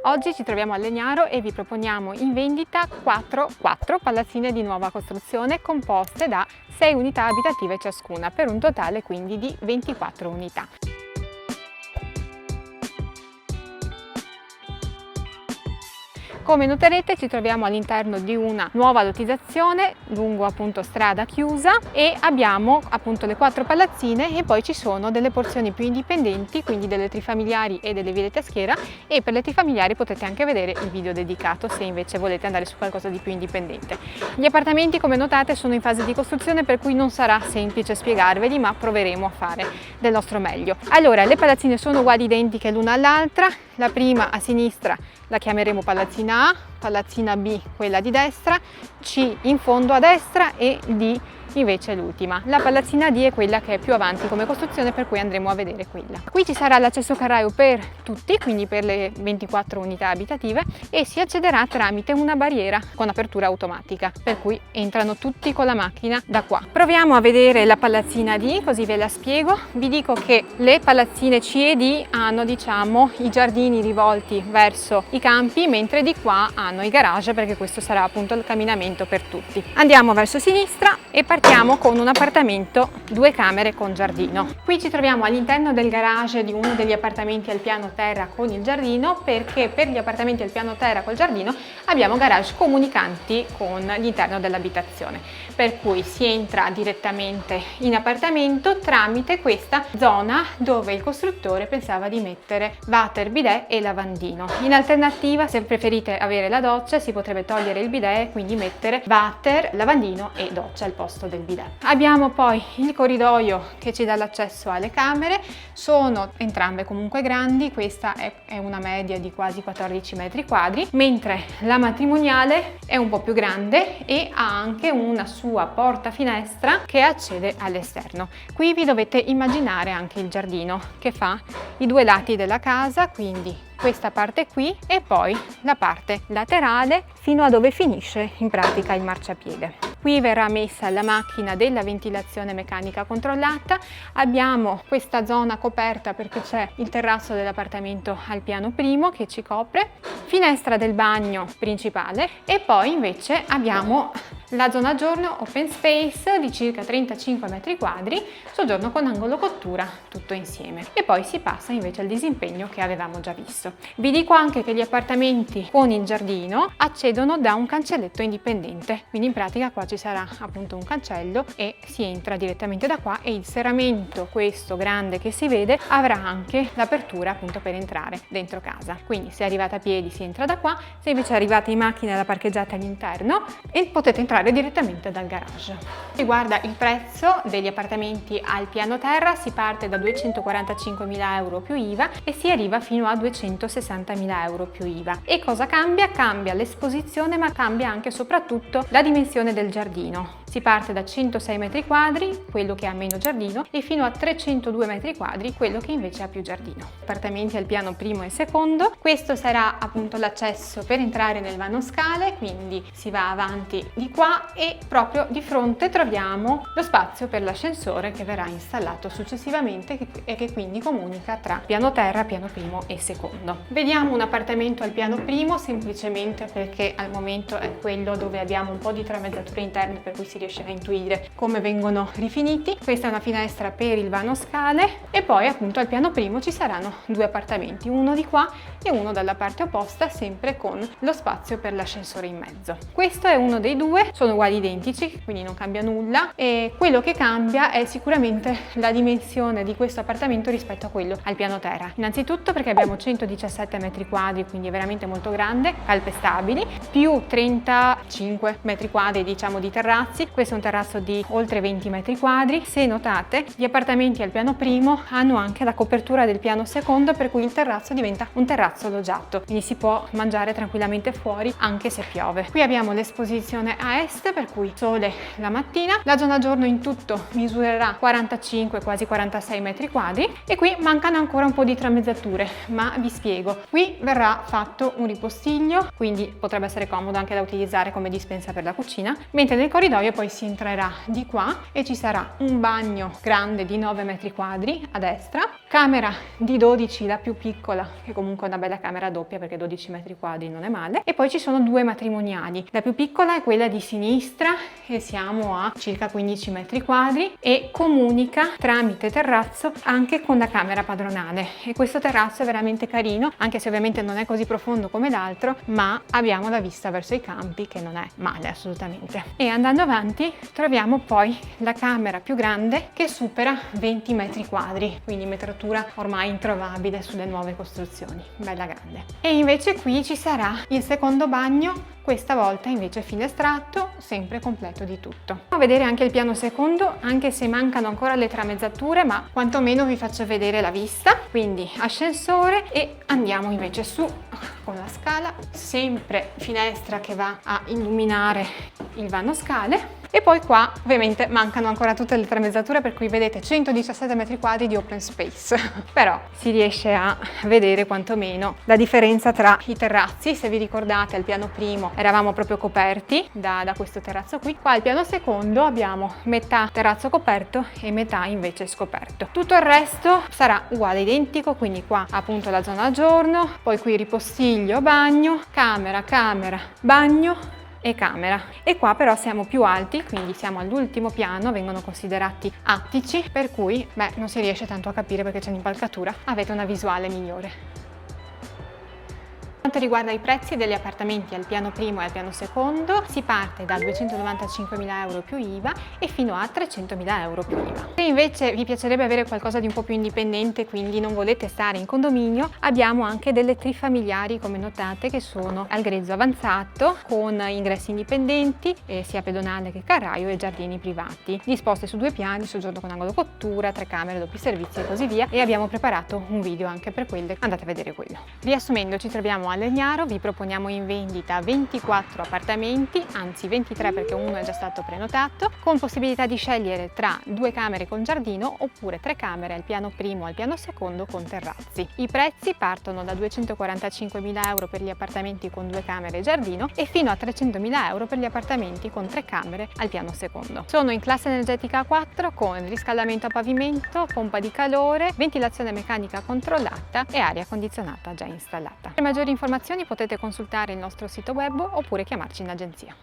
Oggi ci troviamo a Legnaro e vi proponiamo in vendita 4 palazzine di nuova costruzione composte da 6 unità abitative ciascuna, per un totale quindi di 24 unità. Come noterete ci troviamo all'interno di una nuova lottizzazione lungo appunto strada chiusa e abbiamo appunto le 4 palazzine e poi ci sono delle porzioni più indipendenti, quindi delle trifamiliari e delle ville schiera, e per le trifamiliari potete anche vedere il video dedicato se invece volete andare su qualcosa di più indipendente. Gli appartamenti, come notate, sono in fase di costruzione, per cui non sarà semplice spiegarveli, ma proveremo a fare del nostro meglio. Allora, le palazzine sono uguali, identiche l'una all'altra. La prima a sinistra la chiameremo palazzina A, palazzina B quella di destra, C in fondo a destra e D invece l'ultima. La palazzina D è quella che è più avanti come costruzione, per cui andremo a vedere quella. Qui ci sarà l'accesso carraio per tutti, quindi per le 24 unità abitative, e si accederà tramite una barriera con apertura automatica, per cui entrano tutti con la macchina da qua. Proviamo a vedere la palazzina D, così ve la spiego. Vi dico che le palazzine C e D hanno, diciamo, i giardini rivolti verso i campi, mentre di qua hanno i garage, perché questo sarà appunto il camminamento per tutti. Andiamo verso sinistra e partiamo con un appartamento 2 camere con giardino. Qui ci troviamo all'interno del garage di uno degli appartamenti al piano terra con il giardino, perché per gli appartamenti al piano terra col giardino abbiamo garage comunicanti con l'interno dell'abitazione, per cui si entra direttamente in appartamento tramite questa zona dove il costruttore pensava di mettere water, bidet e lavandino. In alternativa, se preferite avere la doccia, si potrebbe togliere il bidet e quindi mettere water, lavandino e doccia al posto del bidet. Abbiamo poi il corridoio che ci dà l'accesso alle camere, sono entrambe comunque grandi, questa è una media di quasi 14 metri quadri, mentre la matrimoniale è un po' più grande e ha anche una sua porta finestra che accede all'esterno. Qui vi dovete immaginare anche il giardino che fa i 2 lati della casa, quindi questa parte qui e poi la parte laterale fino a dove finisce in pratica il marciapiede. Qui verrà messa la macchina della ventilazione meccanica controllata, abbiamo questa zona coperta perché c'è il terrazzo dell'appartamento al piano primo che ci copre, finestra del bagno principale e poi invece abbiamo la zona giorno open space di circa 35 metri quadri, soggiorno con angolo cottura, tutto insieme. E poi si passa invece al disimpegno che avevamo già visto. Vi dico anche che gli appartamenti con il giardino accedono da un cancelletto indipendente, quindi in pratica qua ci sarà appunto un cancello e si entra direttamente da qua, e il serramento, questo grande che si vede, avrà anche l'apertura appunto per entrare dentro casa. Quindi se arrivate a piedi si entra da qua, se invece arrivate in macchina la parcheggiate all'interno e potete entrare direttamente dal garage. Riguarda il prezzo degli appartamenti al piano terra, si parte da 245.000 euro più IVA e si arriva fino a 260.000 euro più IVA. E cosa cambia? Cambia l'esposizione, ma cambia anche e soprattutto la dimensione del giardino. Si parte da 106 metri quadri, quello che ha meno giardino, e fino a 302 metri quadri, quello che invece ha più giardino. Appartamenti al piano primo e secondo. Questo sarà appunto l'accesso per entrare nel vano scale, quindi si va avanti di qua e proprio di fronte troviamo lo spazio per l'ascensore che verrà installato successivamente e che quindi comunica tra piano terra, piano primo e secondo. Vediamo un appartamento al piano primo semplicemente perché al momento è quello dove abbiamo un po' di tramezzature interne, per cui si riesce a intuire come vengono rifiniti. Questa è una finestra per il vano scale e poi appunto al piano primo ci saranno 2 appartamenti, uno di qua e uno dalla parte opposta, sempre con lo spazio per l'ascensore in mezzo. Questo è uno dei 2, sono uguali, identici, quindi non cambia nulla, e quello che cambia è sicuramente la dimensione di questo appartamento rispetto a quello al piano terra. Innanzitutto perché abbiamo 117 metri quadri, quindi è veramente molto grande, calpestabili, più 35 metri quadri diciamo di terrazzi. Questo è un terrazzo di oltre 20 metri quadri. Se notate, gli appartamenti al piano primo hanno anche la copertura del piano secondo, per cui il terrazzo diventa un terrazzo loggiato, quindi si può mangiare tranquillamente fuori anche se piove. Qui abbiamo l'esposizione a est, per cui sole la mattina. La zona giorno in tutto misurerà 45, quasi 46 metri quadri, e qui mancano ancora un po' di tramezzature, ma vi spiego. Qui verrà fatto un ripostiglio, quindi potrebbe essere comodo anche da utilizzare come dispensa per la cucina, mentre nel corridoio poi poi si entrerà di qua e ci sarà un bagno grande di 9 metri quadri a destra, camera di 12, la più piccola, che comunque è una bella camera doppia perché 12 metri quadri non è male, e poi ci sono due matrimoniali. La più piccola è quella di sinistra e siamo a circa 15 metri quadri e comunica tramite terrazzo anche con la camera padronale, e questo terrazzo è veramente carino, anche se ovviamente non è così profondo come l'altro, ma abbiamo la vista verso i campi che non è male assolutamente. E andando avanti troviamo poi la camera più grande che supera 20 metri quadri, quindi metratura ormai introvabile sulle nuove costruzioni, bella grande. E invece qui ci sarà il secondo bagno, questa volta invece finestrato, sempre completo di tutto. Andiamo a vedere anche il piano secondo, anche se mancano ancora le tramezzature, ma quantomeno vi faccio vedere la vista. Quindi ascensore e andiamo invece su con la scala, sempre finestra che va a illuminare il vano scale. E poi qua ovviamente mancano ancora tutte le tramezzature, per cui vedete 117 metri quadri di open space, però si riesce a vedere quantomeno la differenza tra i terrazzi. Se vi ricordate, al piano primo eravamo proprio coperti da questo terrazzo qui, qua al piano secondo abbiamo metà terrazzo coperto e metà invece scoperto. Tutto il resto sarà uguale, identico, quindi qua appunto la zona a giorno, poi qui ripostiglio, bagno, camera, bagno e camera. E qua però siamo più alti, quindi siamo all'ultimo piano, vengono considerati attici, per cui non si riesce tanto a capire perché c'è un'impalcatura, avete una visuale migliore. Per quanto riguarda i prezzi degli appartamenti al piano primo e al piano secondo, si parte da 295.000 euro più IVA e fino a 300.000 euro più IVA. Se invece vi piacerebbe avere qualcosa di un po' più indipendente, quindi non volete stare in condominio, abbiamo anche delle trifamiliari, come notate, che sono al grezzo avanzato, con ingressi indipendenti, sia pedonale che carraio, e giardini privati, disposte su 2 piani, soggiorno con angolo cottura, 3 camere, doppi servizi e così via, e abbiamo preparato un video anche per quelle, andate a vedere quello. Riassumendo, ci troviamo a Legnaro, vi proponiamo in vendita 24 appartamenti, anzi 23 perché uno è già stato prenotato, con possibilità di scegliere tra 2 camere con giardino oppure 3 camere al piano primo e al piano secondo con terrazzi. I prezzi partono da 245.000 euro per gli appartamenti con 2 camere e giardino e fino a 300.000 euro per gli appartamenti con 3 camere al piano secondo. Sono in classe energetica 4 con riscaldamento a pavimento, pompa di calore, ventilazione meccanica controllata e aria condizionata già installata. Per maggiori informazioni potete consultare il nostro sito web oppure chiamarci in agenzia.